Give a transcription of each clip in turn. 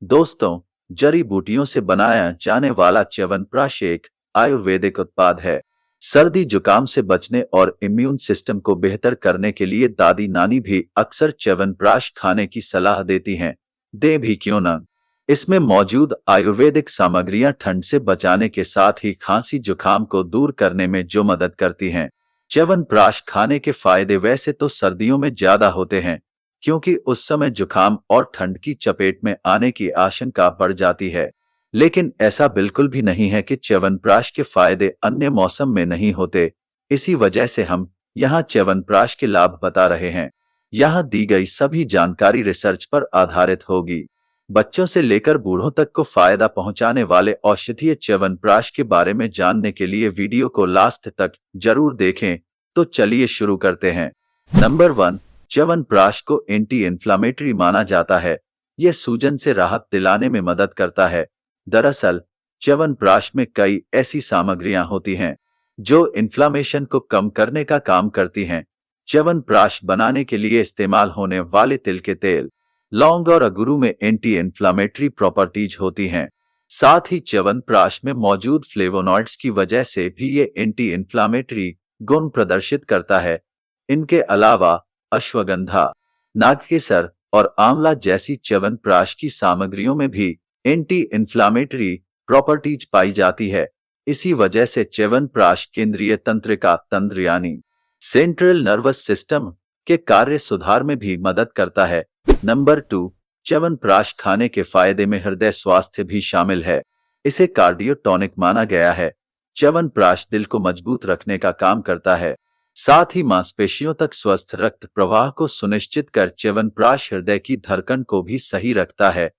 दोस्तों, जड़ी बूटियों से बनाया जाने वाला च्यवनप्राश एक आयुर्वेदिक उत्पाद है। सर्दी जुकाम से बचने और इम्यून सिस्टम को बेहतर करने के लिए दादी नानी भी अक्सर च्यवनप्राश खाने की सलाह देती हैं। दे भी क्यों न। इसमें मौजूद आयुर्वेदिक सामग्रियां ठंड से बचाने के साथ ही खांसी जुकाम को दूर करने में जो मदद करती हैं। च्यवनप्राश खाने के फायदे वैसे तो सर्दियों में ज्यादा होते हैं, क्योंकि उस समय जुकाम और ठंड की चपेट में आने की आशंका बढ़ जाती है। लेकिन ऐसा बिल्कुल भी नहीं है कि च्यवनप्राश के फायदे अन्य मौसम में नहीं होते। इसी वजह से हम यहाँ च्यवनप्राश के लाभ बता रहे हैं। यहाँ दी गई सभी जानकारी रिसर्च पर आधारित होगी। बच्चों से लेकर बूढ़ों तक को फायदा पहुंचाने वाले औषधीय च्यवनप्राश के बारे में जानने के लिए वीडियो को लास्ट तक जरूर देखें। तो चलिए शुरू करते हैं। नंबर 1, च्यवनप्राश को एंटी इन्फ्लामेटरी माना जाता है। यह सूजन से राहत दिलाने में मदद करता है। दरअसल च्यवनप्राश में कई ऐसी सामग्रियां होती हैं जो इन्फ्लामेशन को कम करने का काम करती हैं। च्यवनप्राश बनाने के लिए इस्तेमाल होने वाले तिल के तेल, लौंग और अगरू में एंटी इन्फ्लामेटरी प्रॉपर्टीज होती हैं। साथ ही च्यवनप्राश में मौजूद फ्लेवोनॉइड्स की वजह से भी ये एंटी इन्फ्लामेटरी गुण प्रदर्शित करता है। इनके अलावा अश्वगंधा, नागकेसर और आंवला जैसी च्यवनप्राश की सामग्रियों में भी एंटी इन्फ्लामेटरी प्रॉपर्टीज पाई जाती है। इसी वजह से च्यवनप्राश केंद्रीय तंत्रिका तंत्र यानी सेंट्रल नर्वस सिस्टम के कार्य सुधार में भी मदद करता है। नंबर 2, च्यवनप्राश खाने के फायदे में हृदय स्वास्थ्य भी शामिल है। इसे कार्डियोटॉनिक माना गया है। च्यवनप्राश दिल को मजबूत रखने का काम करता है। साथ ही मांसपेशियों तक स्वस्थ रक्त प्रवाह को सुनिश्चित कर च्यवनप्राश हृदय की धड़कन को भी सही रखता है।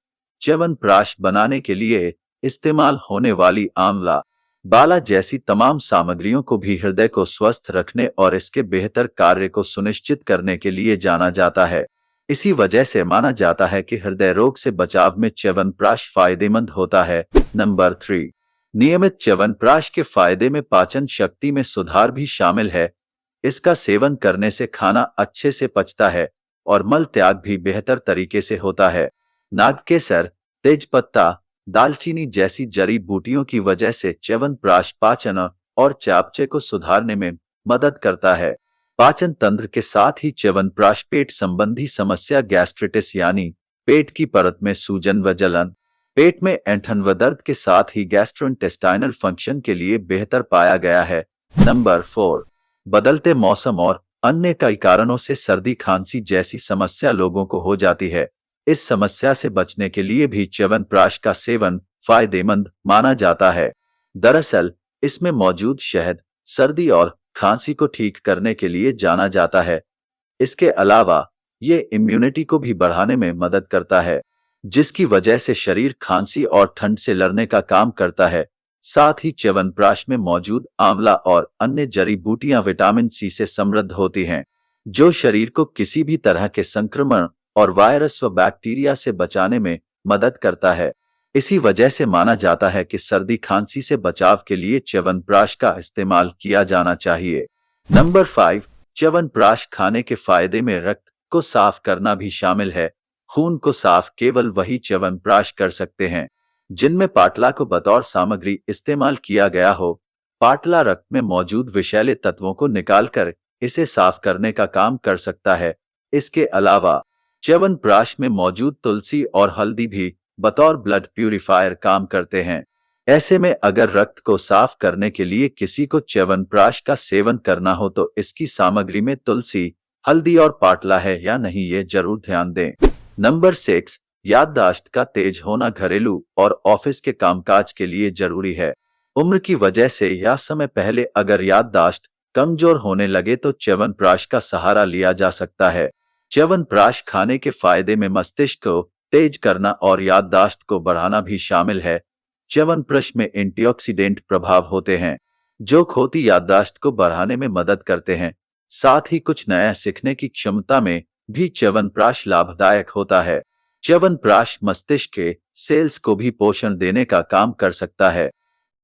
च्यवनप्राश बनाने के लिए इस्तेमाल होने वाली आंवला, बाला जैसी तमाम सामग्रियों को भी हृदय को स्वस्थ रखने और इसके बेहतर कार्य को सुनिश्चित करने के लिए जाना जाता है। इसी वजह से माना जाता है कि हृदय रोग से बचाव में च्यवनप्राश फायदेमंद होता है। नंबर 3, नियमित च्यवनप्राश के फायदे में पाचन शक्ति में सुधार भी शामिल है। इसका सेवन करने से खाना अच्छे से पचता है और मल त्याग भी बेहतर तरीके से होता है। नागकेसर, तेजपत्ता, दालचीनी जैसी जड़ी बूटियों की वजह से च्यवनप्राश पाचन और चापचे को सुधारने में मदद करता है। पाचन तंत्र के साथ ही च्यवनप्राश पेट संबंधी समस्या गैस्ट्रिटिस यानी पेट की परत में सूजन व जलन, पेट में ऐंठन व दर्द के साथ ही गैस्ट्रोइंटेस्टाइनल फंक्शन के लिए बेहतर पाया गया है। नंबर 4, बदलते मौसम और अन्य कई कारणों से सर्दी खांसी जैसी समस्या लोगों को हो जाती है। इस समस्या से बचने के लिए भी च्यवनप्राश का सेवन फायदेमंद माना जाता है। दरअसल इसमें मौजूद शहद सर्दी और खांसी को ठीक करने के लिए जाना जाता है। इसके अलावा ये इम्यूनिटी को भी बढ़ाने में मदद करता है, जिसकी वजह से शरीर खांसी और ठंड से लड़ने का काम करता है। साथ ही च्यवनप्राश में मौजूद आंवला और अन्य जड़ी बूटियां विटामिन सी से समृद्ध होती हैं, जो शरीर को किसी भी तरह के संक्रमण और वायरस व बैक्टीरिया से बचाने में मदद करता है। इसी वजह से माना जाता है कि सर्दी खांसी से बचाव के लिए च्यवनप्राश का इस्तेमाल किया जाना चाहिए। नंबर 5, च्यवनप्राश खाने के फायदे में रक्त को साफ करना भी शामिल है। खून को साफ केवल वही च्यवनप्राश कर सकते हैं जिनमें पाटला को बतौर सामग्री इस्तेमाल किया गया हो। पाटला रक्त में मौजूद विषैले तत्वों को निकालकर इसे साफ करने का काम कर सकता है। इसके अलावा च्यवनप्राश में मौजूद तुलसी और हल्दी भी बतौर ब्लड प्यूरिफायर काम करते हैं। ऐसे में अगर रक्त को साफ करने के लिए किसी को च्यवनप्राश का सेवन करना हो तो इसकी सामग्री में तुलसी, हल्दी और पाटला है या नहीं ये जरूर ध्यान दें। नंबर 6, याददाश्त का तेज होना घरेलू और ऑफिस के कामकाज के लिए जरूरी है। उम्र की वजह से या समय पहले अगर याददाश्त कमजोर होने लगे तो च्यवनप्राश का सहारा लिया जा सकता है। च्यवनप्राश खाने के फायदे में मस्तिष्क को तेज करना और याददाश्त को बढ़ाना भी शामिल है। च्यवनप्राश में एंटीऑक्सीडेंट प्रभाव होते हैं जो खोती याददाश्त को बढ़ाने में मदद करते हैं। साथ ही कुछ नया सीखने की क्षमता में भी च्यवनप्राश लाभदायक होता है। च्यवनप्राश मस्तिष्क के सेल्स को भी पोषण देने का काम कर सकता है।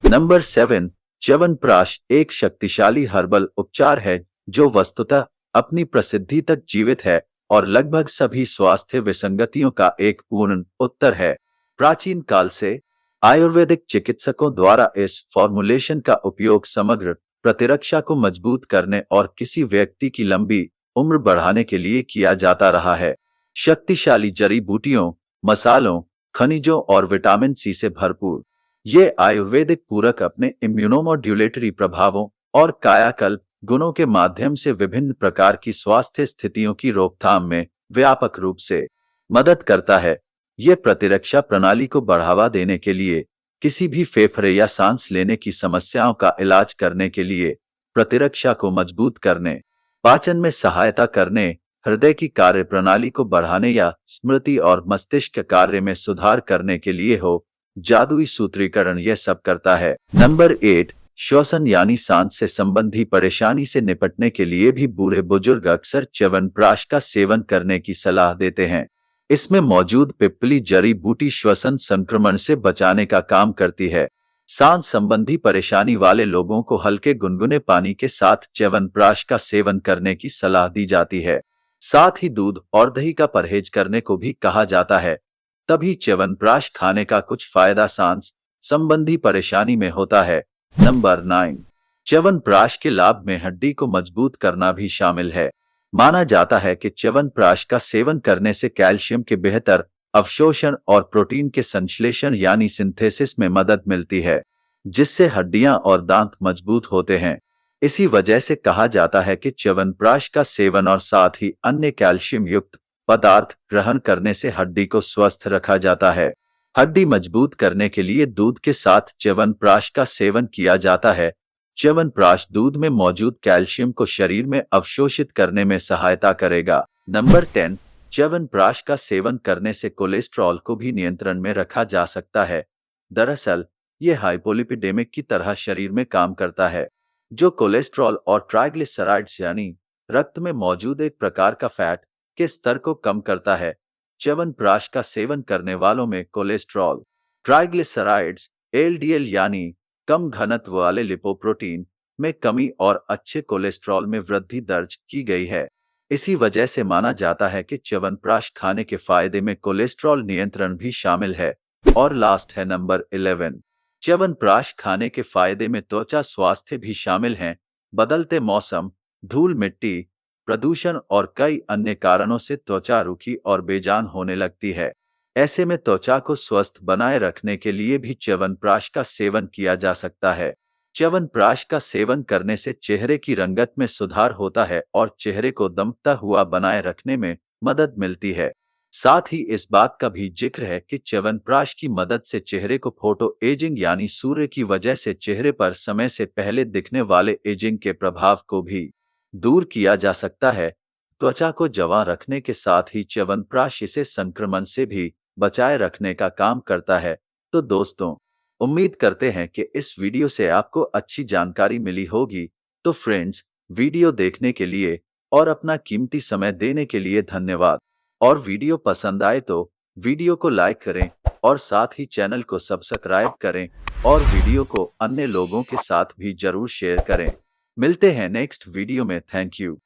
नंबर 7, च्यवनप्राश एक शक्तिशाली हर्बल उपचार है जो वस्तुतः अपनी प्रसिद्धि तक जीवित है और लगभग सभी स्वास्थ्य विसंगतियों का एक पूर्ण उत्तर है। प्राचीन काल से आयुर्वेदिक चिकित्सकों द्वारा इस फॉर्मुलेशन का उपयोग समग्र प्रतिरक्षा को मजबूत करने और किसी व्यक्ति की लंबी उम्र बढ़ाने के लिए किया जाता रहा है। शक्तिशाली जड़ी बूटियों, मसालों, खनिजों और विटामिन सी से भरपूर ये आयुर्वेदिक पूरक अपने इम्यूनोमोड्यूलेटरी प्रभावों और कायाकल्प गुणों के माध्यम से विभिन्न प्रकार की स्वास्थ्य स्थितियों की रोकथाम में व्यापक रूप से मदद करता है। यह प्रतिरक्षा प्रणाली को बढ़ावा देने के लिए, किसी भी फेफड़े या सांस लेने की समस्याओं का इलाज करने के लिए, प्रतिरक्षा को मजबूत करने, पाचन में सहायता करने, हृदय की कार्यप्रणाली को बढ़ाने या स्मृति और मस्तिष्क कार्य में सुधार करने के लिए हो, जादुई सूत्रीकरण यह सब करता है। नंबर 8, श्वसन यानी सांस से संबंधी परेशानी से निपटने के लिए भी बूढ़े बुजुर्ग अक्सर च्यवनप्राश का सेवन करने की सलाह देते हैं। इसमें मौजूद पिप्पली जड़ी बूटी श्वसन संक्रमण से बचाने का काम करती है। सांस संबंधी परेशानी वाले लोगों को हल्के गुनगुने पानी के साथ च्यवनप्राश का सेवन करने की सलाह दी जाती है। साथ ही दूध और दही का परहेज करने को भी कहा जाता है। तभी च्यवनप्राश खाने का कुछ फायदा सांस संबंधी परेशानी में होता है। नंबर 9, च्यवनप्राश के लाभ में हड्डी को मजबूत करना भी शामिल है। माना जाता है कि च्यवनप्राश का सेवन करने से कैल्शियम के बेहतर अवशोषण और प्रोटीन के संश्लेषण यानी सिंथेसिस में मदद मिलती है, जिससे हड्डियां और दांत मजबूत होते हैं। इसी वजह से कहा जाता है कि च्यवनप्राश का सेवन और साथ ही अन्य कैल्शियम युक्त पदार्थ ग्रहण करने से हड्डी को स्वस्थ रखा जाता है। हड्डी मजबूत करने के लिए दूध के साथ च्यवनप्राश का सेवन किया जाता है। च्यवनप्राश दूध में मौजूद कैल्शियम को शरीर में अवशोषित करने में सहायता करेगा। नंबर 10, च्यवनप्राश का सेवन करने से कोलेस्ट्रॉल को भी नियंत्रण में रखा जा सकता है। दरअसल यह हाइपोलिपिडेमिक की तरह शरीर में काम करता है, जो कोलेस्ट्रॉल और ट्राइग्लिसराइड्स यानी रक्त में मौजूद एक प्रकार का फैट के स्तर को कम करता है। च्यवनप्राश का सेवन करने वालों में कोलेस्ट्रॉल, ट्राइग्लिसराइड्स, एलडीएल यानी कम घनत्व वाले लिपोप्रोटीन में कमी और अच्छे कोलेस्ट्रॉल में वृद्धि दर्ज की गई है। इसी वजह से माना जाता है कि च्यवनप्राश खाने के फायदे में कोलेस्ट्रॉल नियंत्रण भी शामिल है। और लास्ट है नंबर 11, च्यवनप्राश खाने के फायदे में त्वचा स्वास्थ्य भी शामिल हैं। बदलते मौसम, धूल मिट्टी, प्रदूषण और कई अन्य कारणों से त्वचा रूखी और बेजान होने लगती है। ऐसे में त्वचा को स्वस्थ बनाए रखने के लिए भी च्यवनप्राश का सेवन किया जा सकता है। च्यवनप्राश का सेवन करने से चेहरे की रंगत में सुधार होता है और चेहरे को दमकता हुआ बनाए रखने में मदद मिलती है। साथ ही इस बात का भी जिक्र है कि च्यवनप्राश की मदद से चेहरे को फोटो एजिंग यानी सूर्य की वजह से चेहरे पर समय से पहले दिखने वाले एजिंग के प्रभाव को भी दूर किया जा सकता है। त्वचा को जवां रखने के साथ ही च्यवनप्राश इसे संक्रमण से भी बचाए रखने का काम करता है। तो दोस्तों, उम्मीद करते हैं कि इस वीडियो से आपको अच्छी जानकारी मिली होगी। तो फ्रेंड्स, वीडियो देखने के लिए और अपना कीमती समय देने के लिए धन्यवाद। और वीडियो पसंद आए तो वीडियो को लाइक करें और साथ ही चैनल को सब्सक्राइब करें और वीडियो को अन्य लोगों के साथ भी जरूर शेयर करें। मिलते हैं नेक्स्ट वीडियो में। Thank you.